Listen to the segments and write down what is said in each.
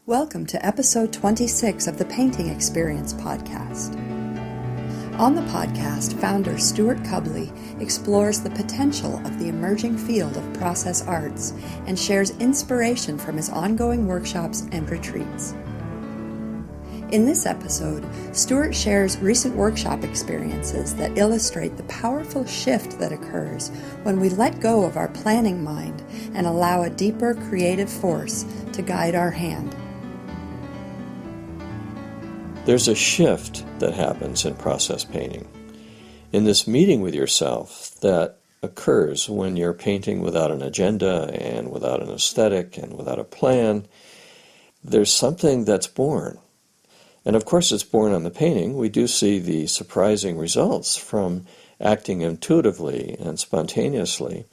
Welcome to episode 26 of the Painting Experience podcast. On the podcast, founder Stewart Cubley explores the potential of the emerging field of process arts and shares inspiration from his ongoing workshops and retreats. In this episode, Stewart shares recent workshop experiences that illustrate the powerful shift that occurs when we let go of our planning mind and allow a deeper creative force to guide our hand. There's a shift that happens in process painting. In this meeting with yourself that occurs when you're painting without an agenda and without an aesthetic and without a plan, there's something that's born. And of course it's born on the painting. We do see the surprising results from acting intuitively and spontaneously.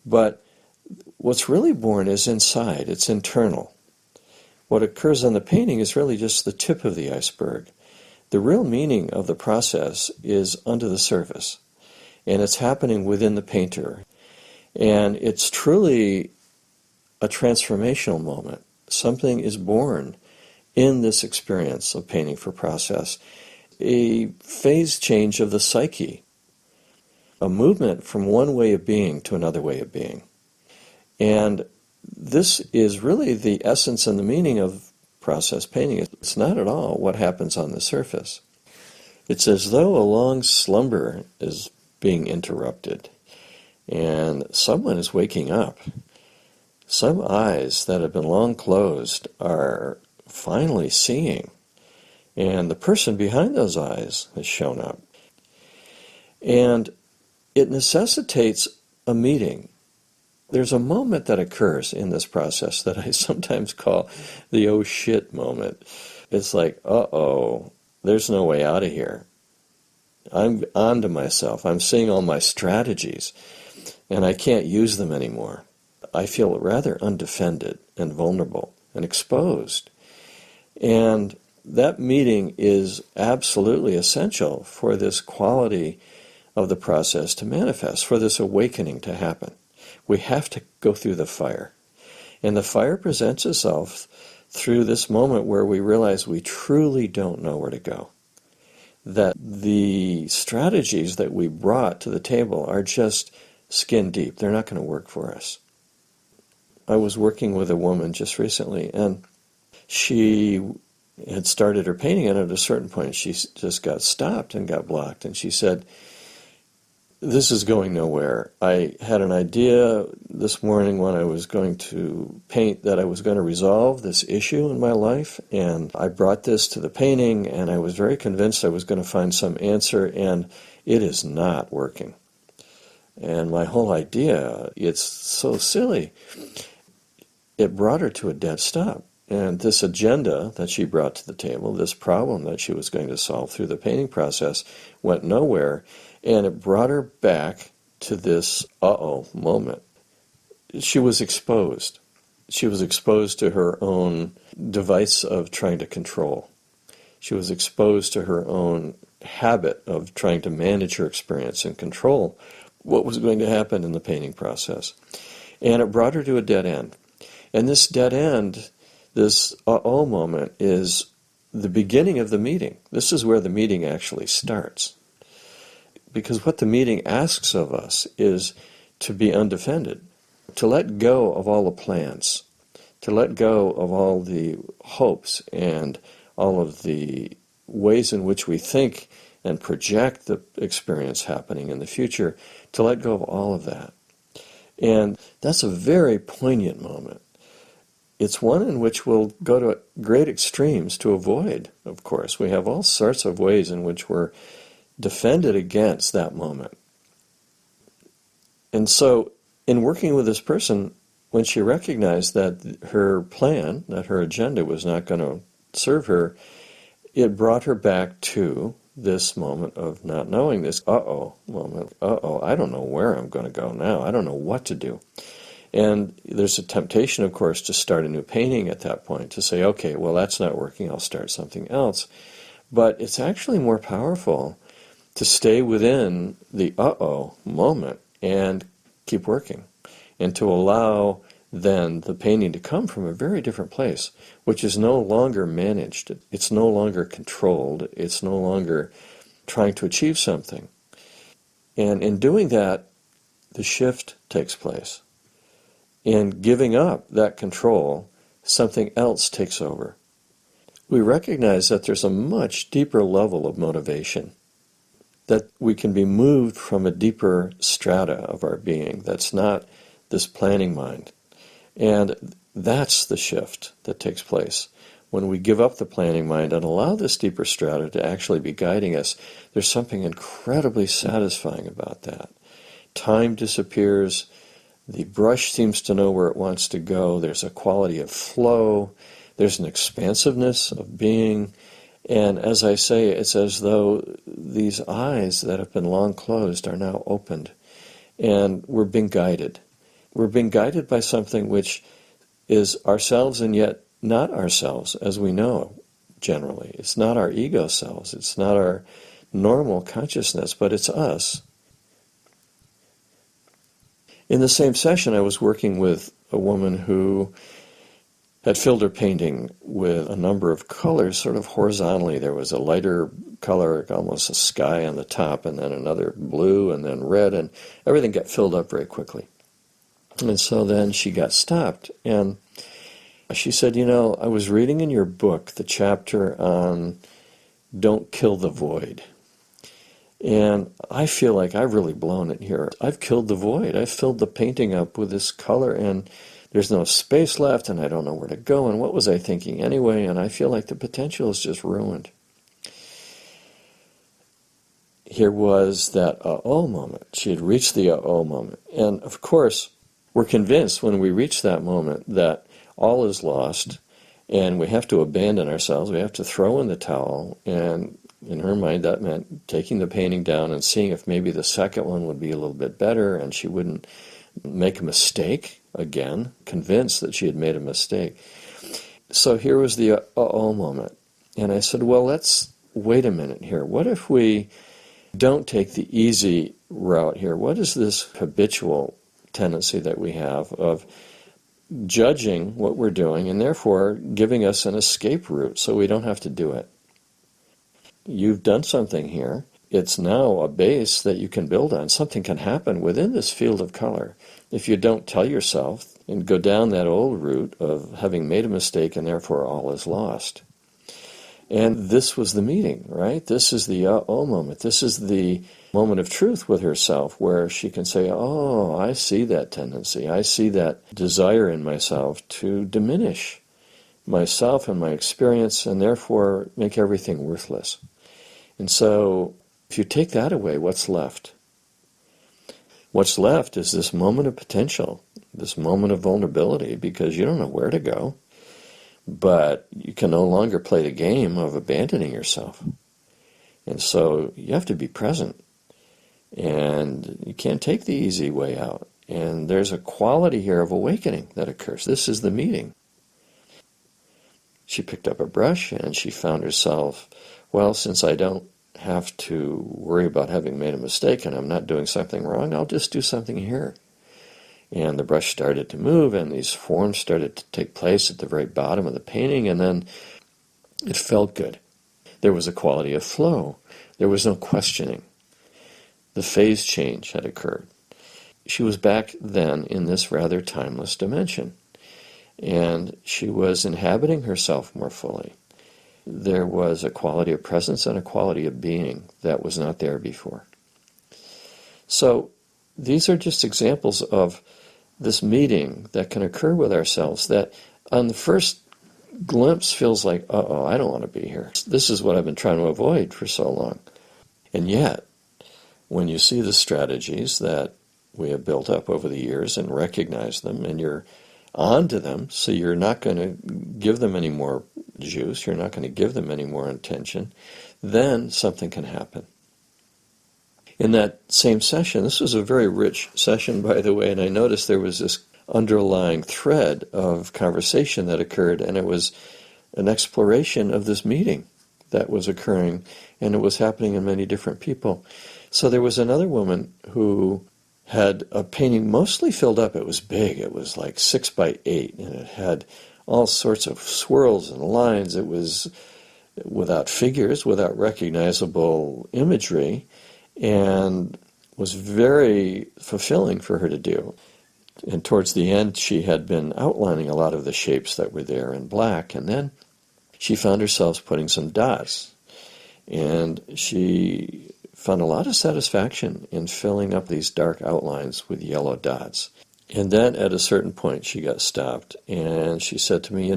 But what's really born is inside. It's internal. What occurs on the painting is really just the tip of the iceberg. The real meaning of the process is under the surface, and it's happening within the painter. And it's truly a transformational moment. Something is born in this experience of painting for process. A phase change of the psyche, a movement from one way of being to another way of being. And this is really the essence and the meaning of process painting. It's not at all what happens on the surface. It's as though a long slumber is being interrupted and someone is waking up. Some eyes that have been long closed are finally seeing, and the person behind those eyes has shown up. And it necessitates a meeting. There's a moment that occurs in this process that I sometimes call the oh shit moment. It's like, uh-oh, there's no way out of here. I'm onto myself. I'm seeing all my strategies, and I can't use them anymore. I feel rather undefended and vulnerable and exposed. And that meeting is absolutely essential for this quality of the process to manifest, for this awakening to happen. We have to go through the fire. And the fire presents itself through this moment where we realize we truly don't know where to go. That the strategies that we brought to the table are just skin deep. They're not going to work for us. I was working with a woman just recently, and she had started her painting, and at a certain point she just got stopped and got blocked. And she said, "This is going nowhere. I had an idea this morning when I was going to paint that I was going to resolve this issue in my life, and I brought this to the painting, and I was very convinced I was going to find some answer, and it is not working. And my whole idea, it's so silly." It brought her to a dead stop. And this agenda that she brought to the table, this problem that she was going to solve through the painting process, went nowhere. And it brought her back to this uh-oh moment. She was exposed. She was exposed to her own device of trying to control. She was exposed to her own habit of trying to manage her experience and control what was going to happen in the painting process. And it brought her to a dead end. And this dead end, this uh-oh moment, is the beginning of the meeting. This is where the meeting actually starts. Because what the meeting asks of us is to be undefended, to let go of all the plans, to let go of all the hopes and all of the ways in which we think and project the experience happening in the future, to let go of all of that. And that's a very poignant moment. It's one in which we'll go to great extremes to avoid, of course. We have all sorts of ways in which we're defended against that moment. And so, in working with this person, when she recognized that her plan, that her agenda was not going to serve her, it brought her back to this moment of not knowing, this uh-oh moment. Uh-oh, I don't know where I'm going to go now. I don't know what to do. And there's a temptation, of course, to start a new painting at that point, to say, okay, well, that's not working, I'll start something else. But it's actually more powerful to stay within the uh-oh moment and keep working, and to allow then the painting to come from a very different place, which is no longer managed. It's no longer controlled. It's no longer trying to achieve something. And in doing that, the shift takes place. In giving up that control, something else takes over. We recognize that there's a much deeper level of motivation, that we can be moved from a deeper strata of our being that's not this planning mind. And that's the shift that takes place. When we give up the planning mind and allow this deeper strata to actually be guiding us, there's something incredibly satisfying about that. Time disappears. The brush seems to know where it wants to go. There's a quality of flow. There's an expansiveness of being. And as I say, it's as though these eyes that have been long closed are now opened. And we're being guided. We're being guided by something which is ourselves and yet not ourselves, as we know generally. It's not our ego selves. It's not our normal consciousness, but it's us. In the same session, I was working with a woman who had filled her painting with a number of colors sort of horizontally. There was a lighter color, almost a sky on the top, and then another blue, and then red, and everything got filled up very quickly. And so then she got stopped, and she said, I was reading in your book the chapter on Don't Kill the Void. And I feel like I've really blown it here. I've killed the void. I've filled the painting up with this color, and there's no space left, and I don't know where to go, and what was I thinking anyway, and I feel like the potential is just ruined. Here was that uh-oh moment. She had reached the uh-oh moment. And of course, we're convinced when we reach that moment that all is lost, and we have to abandon ourselves. We have to throw in the towel, and in her mind, that meant taking the painting down and seeing if maybe the second one would be a little bit better and she wouldn't make a mistake again, convinced that she had made a mistake. So here was the uh-oh moment. And I said, well, let's wait a minute here. What if we don't take the easy route here? What is this habitual tendency that we have of judging what we're doing and therefore giving us an escape route so we don't have to do it? You've done something here. It's now a base that you can build on. Something can happen within this field of color. If you don't tell yourself and go down that old route of having made a mistake and therefore all is lost. And this was the meeting, right? This is the uh-oh moment. This is the moment of truth with herself where she can say, oh, I see that tendency. I see that desire in myself to diminish myself and my experience and therefore make everything worthless. And so if you take that away, what's left? What's left is this moment of potential, this moment of vulnerability, because you don't know where to go, but you can no longer play the game of abandoning yourself. And so you have to be present, and you can't take the easy way out. And there's a quality here of awakening that occurs. This is the meeting. She picked up a brush and she found herself, well, since I don't have to worry about having made a mistake and I'm not doing something wrong, I'll just do something here. And the brush started to move and these forms started to take place at the very bottom of the painting, and then it felt good. There was a quality of flow. There was no questioning. The phase change had occurred. She was back then in this rather timeless dimension, and she was inhabiting herself more fully. There was a quality of presence and a quality of being that was not there before. So these are just examples of this meeting that can occur with ourselves that on the first glimpse feels like, uh-oh, I don't want to be here. This is what I've been trying to avoid for so long. And yet, when you see the strategies that we have built up over the years and recognize them, and you're onto them, so you're not going to give them any more juice, you're not going to give them any more attention, then something can happen. In that same session, this was a very rich session, by the way, and I noticed there was this underlying thread of conversation that occurred, and it was an exploration of this meeting that was occurring, and it was happening in many different people. So there was another woman who had a painting mostly filled up. It was big. It was like 6 by 8, and it had all sorts of swirls and lines. It was without figures, without recognizable imagery, and was very fulfilling for her to do. And towards the end, she had been outlining a lot of the shapes that were there in black, and then she found herself putting some dots. And she found a lot of satisfaction in filling up these dark outlines with yellow dots. And then at a certain point, she got stopped, and she said to me,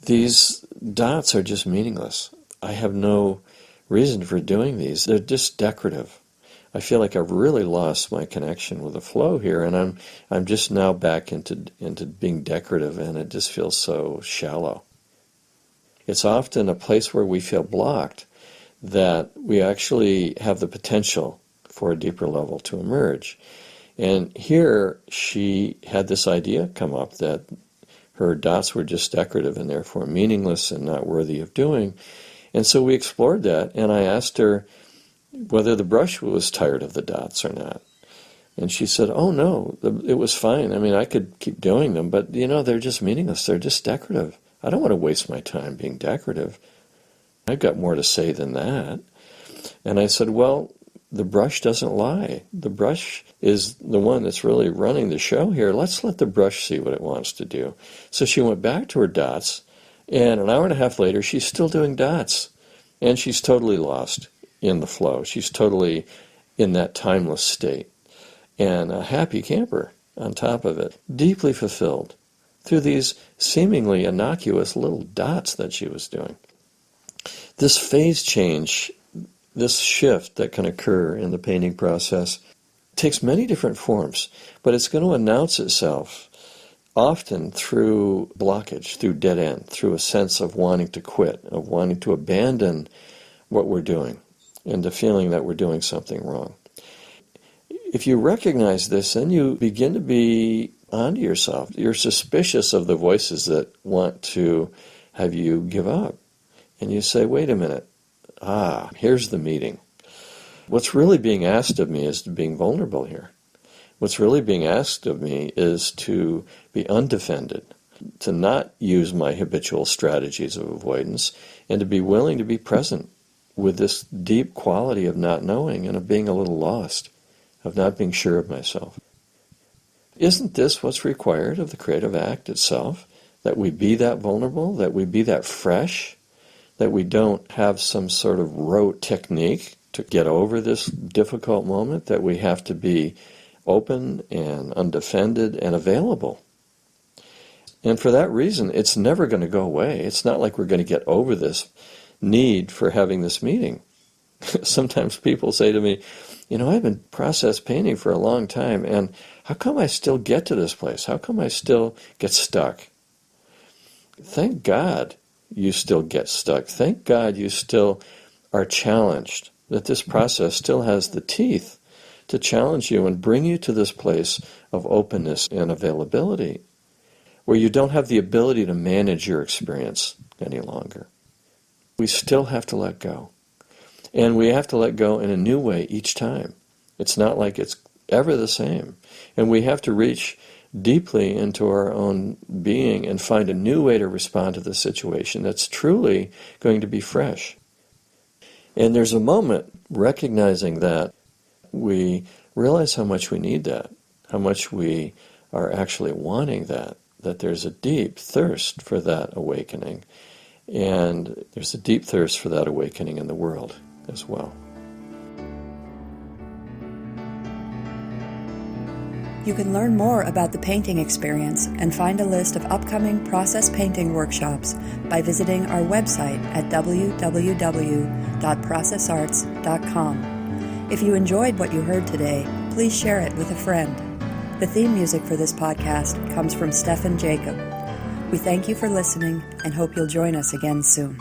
these dots are just meaningless. I have no reason for doing these. They're just decorative. I feel like I've really lost my connection with the flow here, and I'm just now back into being decorative, and it just feels so shallow. It's often a place where we feel blocked that we actually have the potential for a deeper level to emerge. And here she had this idea come up that her dots were just decorative and therefore meaningless and not worthy of doing. And so we explored that, and I asked her whether the brush was tired of the dots or not. And she said, oh no, it was fine. I mean, I could keep doing them, but they're just meaningless. They're just decorative. I don't want to waste my time being decorative. I've got more to say than that. And I said, well, the brush doesn't lie. The brush is the one that's really running the show here. Let's let the brush see what it wants to do. So she went back to her dots, and an hour and a half later, she's still doing dots. And she's totally lost in the flow. She's totally in that timeless state. And a happy camper on top of it, deeply fulfilled through these seemingly innocuous little dots that she was doing. This phase change, this shift that can occur in the painting process takes many different forms, but it's going to announce itself often through blockage, through dead end, through a sense of wanting to quit, of wanting to abandon what we're doing, and the feeling that we're doing something wrong. If you recognize this, then you begin to be onto yourself. You're suspicious of the voices that want to have you give up. And you say, wait a minute, here's the meeting. What's really being asked of me is being vulnerable here. What's really being asked of me is to be undefended, to not use my habitual strategies of avoidance, and to be willing to be present with this deep quality of not knowing and of being a little lost, of not being sure of myself. Isn't this what's required of the creative act itself? That we be that vulnerable, that we be that fresh, that we don't have some sort of rote technique to get over this difficult moment, that we have to be open and undefended and available. And for that reason, it's never going to go away. It's not like we're going to get over this need for having this meeting. Sometimes people say to me, I've been process painting for a long time, and how come I still get to this place? How come I still get stuck? Thank God you still get stuck. Thank God you still are challenged, that this process still has the teeth to challenge you and bring you to this place of openness and availability, where you don't have the ability to manage your experience any longer. We still have to let go. And we have to let go in a new way each time. It's not like it's ever the same. And we have to reach deeply into our own being and find a new way to respond to the situation that's truly going to be fresh. And there's a moment recognizing that we realize how much we need that, how much we are actually wanting that there's a deep thirst for that awakening. And there's a deep thirst for that awakening in the world as well. You can learn more about the painting experience and find a list of upcoming process painting workshops by visiting our website at www.processarts.com. If you enjoyed what you heard today, please share it with a friend. The theme music for this podcast comes from Stefan Jacob. We thank you for listening and hope you'll join us again soon.